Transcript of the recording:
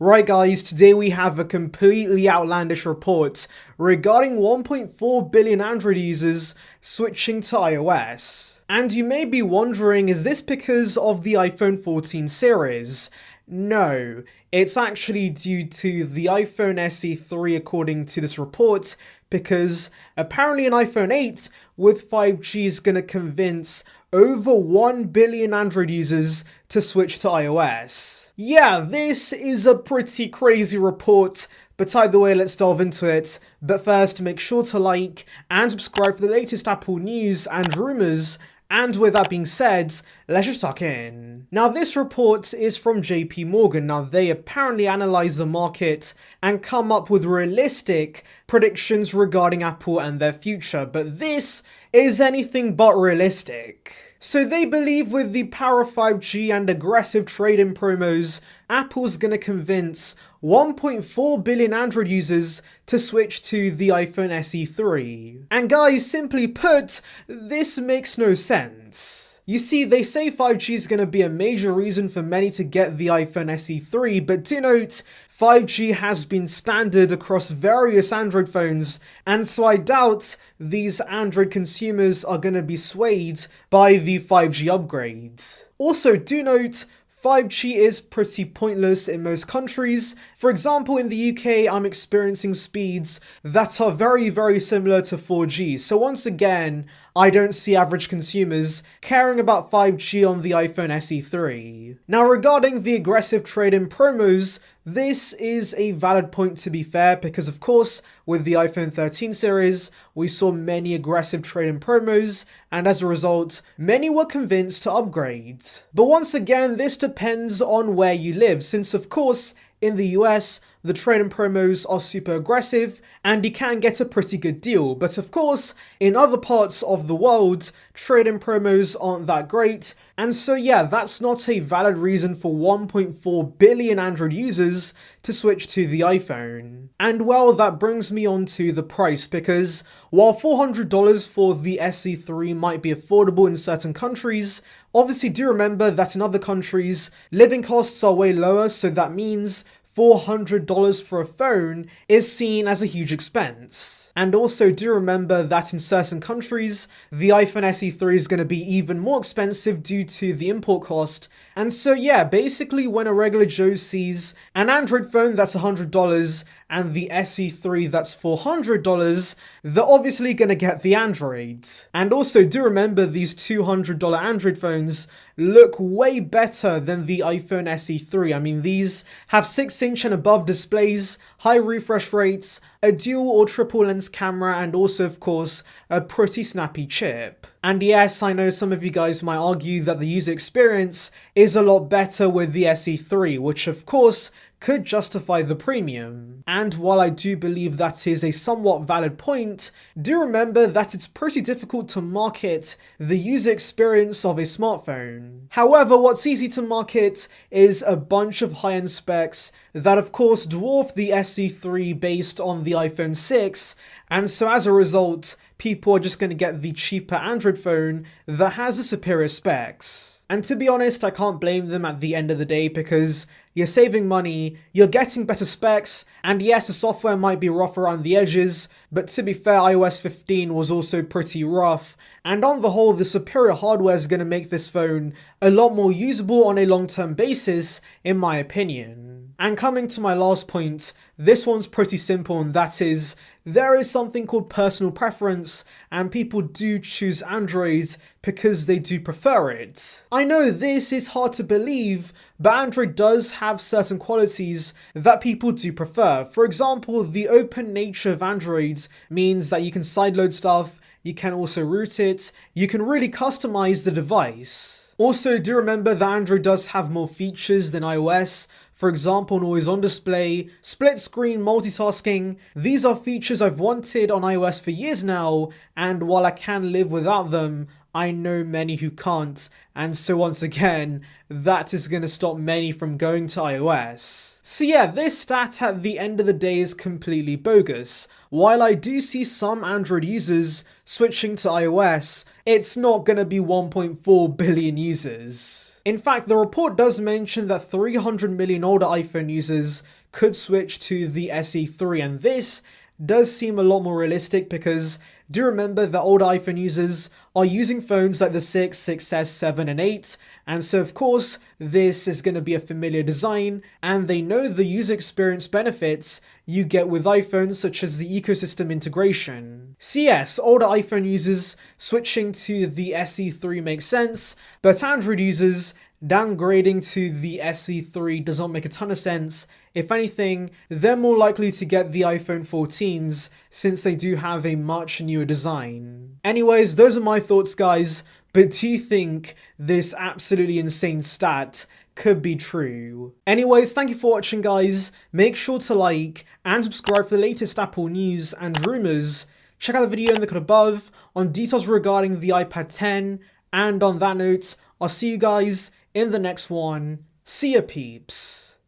Right guys, today we have a completely outlandish report regarding 1.4 billion Android users switching to iOS. And you may be wondering, is this because of the iPhone 14 series? No, it's actually due to the iPhone SE 3 according to this report, because apparently an iPhone 8 with 5G is going to convince over 1 billion Android users to switch to iOS. Yeah, this is a pretty crazy report, but either way, let's delve into it. But first, make sure to like and subscribe for the latest Apple news and rumors. And with that being said, let's just tuck in. Now this report is from JP Morgan. Now they apparently analyze the market and come up with realistic predictions regarding Apple and their future, but this is anything but realistic. So they believe with the power of 5G and aggressive trade-in promos, Apple's gonna convince 1.4 billion Android users to switch to the iPhone SE 3. And guys, simply put, this makes no sense. You see, they say 5G is going to be a major reason for many to get the iPhone SE 3, but do note, 5G has been standard across various Android phones, and so I doubt these Android consumers are going to be swayed by the 5G upgrades. Also, do note, 5G is pretty pointless in most countries. For example, in the UK, I'm experiencing speeds that are very similar to 4G. So once again, I don't see average consumers caring about 5G on the iPhone SE 3. Now regarding the aggressive trade-in promos, this is a valid point to be fair, because of course, with the iPhone 13 series, we saw many aggressive trade-in promos, and as a result, many were convinced to upgrade. But once again, this depends on where you live, since of course, in the US, the trade-in promos are super aggressive and you can get a pretty good deal. But of course, in other parts of the world, trade-in promos aren't that great. And so yeah, that's not a valid reason for 1.4 billion Android users to switch to the iPhone. And well, that brings me on to the price, because while $400 for the SE 3 might be affordable in certain countries, obviously do remember that in other countries, living costs are way lower, so that means $400 for a phone is seen as a huge expense. And also do remember that in certain countries, the iPhone SE 3 is going to be even more expensive due to the import cost. And so yeah, basically when a regular Joe sees an Android phone that's $100 and the SE 3 that's $400, they're obviously going to get the Android. And also do remember these $200 Android phones look way better than the iPhone SE 3. I mean, these have 6-inch and above displays, high refresh rates, a dual or triple lens camera, and also of course a pretty snappy chip. And yes, I know some of you guys might argue that the user experience is a lot better with the SE 3, which of course could justify the premium. And while I do believe that is a somewhat valid point, do remember that it's pretty difficult to market the user experience of a smartphone. However, what's easy to market is a bunch of high-end specs that of course dwarf the SE 3 based on the iPhone 6, and so as a result, people are just going to get the cheaper Android phone that has the superior specs. And to be honest, I can't blame them at the end of the day, because you're saving money, you're getting better specs, and yes, the software might be rough around the edges, but to be fair, iOS 15 was also pretty rough, and on the whole, the superior hardware is going to make this phone a lot more usable on a long-term basis, in my opinion. And coming to my last point, this one's pretty simple, and that is, there is something called personal preference, and people do choose Android because they do prefer it. I know this is hard to believe, but Android does have certain qualities that people do prefer. For example, the open nature of Android means that you can sideload stuff, you can also root it, you can really customize the device. Also, do remember that Android does have more features than iOS. For example, an always on display, split screen multitasking. These are features I've wanted on iOS for years now, and while I can live without them, I know many who can't, and so once again, that is going to stop many from going to iOS. So yeah, this stat at the end of the day is completely bogus. While I do see some Android users switching to iOS, it's not going to be 1.4 billion users. In fact, the report does mention that 300 million older iPhone users could switch to the SE3, and this does seem a lot more realistic because do remember that older iPhone users are using phones like the 6, 6S, 7 and 8, and so of course this is going to be a familiar design and they know the user experience benefits you get with iPhones such as the ecosystem integration. So yes, older iPhone users switching to the SE3 makes sense, but Android users downgrading to the SE3 does not make a ton of sense. If anything, they're more likely to get the iPhone 14s since they do have a much newer design. Anyways, those are my thoughts, guys, but do you think this absolutely insane stat could be true? Anyways, thank you for watching, guys. Make sure to like and subscribe for the latest Apple news and rumors. Check out the video in the card above on details regarding the iPad 10. And on that note, I'll see you guys in the next one. See ya, peeps.